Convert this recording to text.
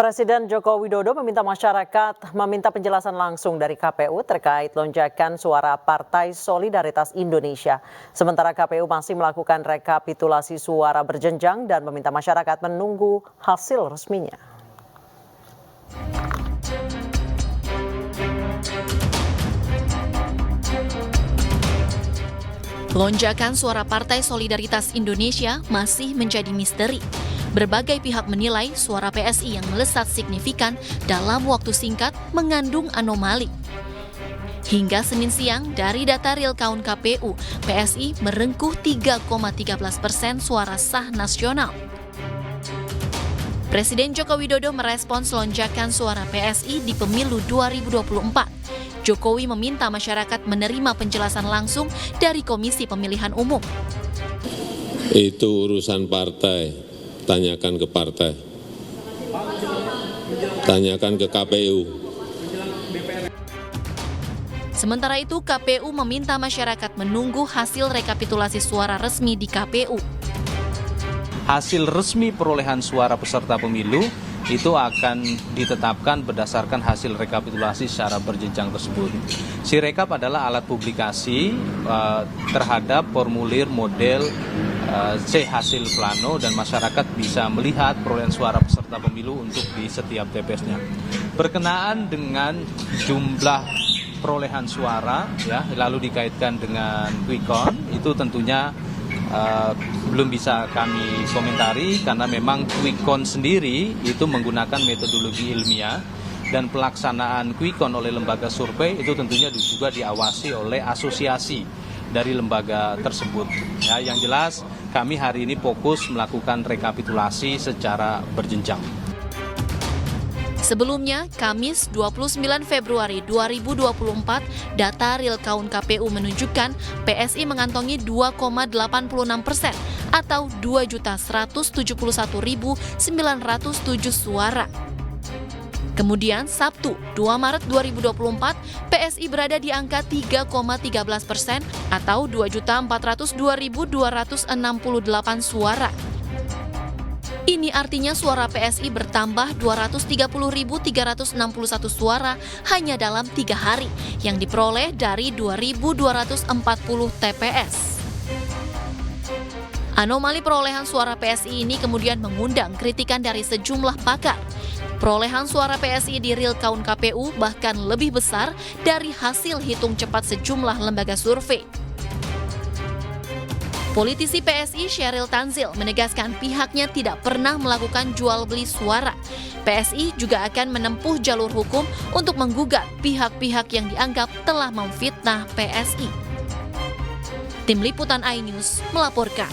Presiden Joko Widodo meminta masyarakat meminta penjelasan langsung dari KPU terkait lonjakan suara Partai Solidaritas Indonesia. Sementara KPU masih melakukan rekapitulasi suara berjenjang dan meminta masyarakat menunggu hasil resminya. Lonjakan suara Partai Solidaritas Indonesia masih menjadi misteri. Berbagai pihak menilai suara PSI yang melesat signifikan dalam waktu singkat mengandung anomali. Hingga Senin siang, dari data real count KPU, PSI merengkuh 3,13% suara sah nasional. Presiden Joko Widodo merespons lonjakan suara PSI di pemilu 2024. Jokowi meminta masyarakat menerima penjelasan langsung dari Komisi Pemilihan Umum. Itu urusan partai. Tanyakan ke partai, tanyakan ke KPU. Sementara itu, KPU meminta masyarakat menunggu hasil rekapitulasi suara resmi di KPU. Hasil resmi perolehan suara peserta pemilu itu akan ditetapkan berdasarkan hasil rekapitulasi secara berjenjang tersebut. Sirekap adalah alat publikasi terhadap formulir model C hasil plano dan masyarakat bisa melihat perolehan suara peserta pemilu untuk di setiap TPS-nya. Berkenaan dengan jumlah perolehan suara, ya, lalu dikaitkan dengan quick count, itu tentunya belum bisa kami komentari karena memang quick count sendiri itu menggunakan metodologi ilmiah dan pelaksanaan quick count oleh lembaga survei itu tentunya juga diawasi oleh asosiasi dari lembaga tersebut. Ya, yang jelas kami hari ini fokus melakukan rekapitulasi secara berjenjang. Sebelumnya, Kamis 29 Februari 2024, data real count KPU menunjukkan PSI mengantongi 2,86% atau 2.171.907 suara. Kemudian Sabtu 2 Maret 2024, PSI berada di angka 3,13% atau 2.402.268 suara. Ini artinya suara PSI bertambah 230.361 suara hanya dalam 3 hari yang diperoleh dari 2.240 TPS. Anomali perolehan suara PSI ini kemudian mengundang kritikan dari sejumlah pakar. Perolehan suara PSI di real count KPU bahkan lebih besar dari hasil hitung cepat sejumlah lembaga survei. Politisi PSI Sheryl Tanzil menegaskan pihaknya tidak pernah melakukan jual beli suara. PSI juga akan menempuh jalur hukum untuk menggugat pihak-pihak yang dianggap telah memfitnah PSI. Tim Liputan iNews melaporkan.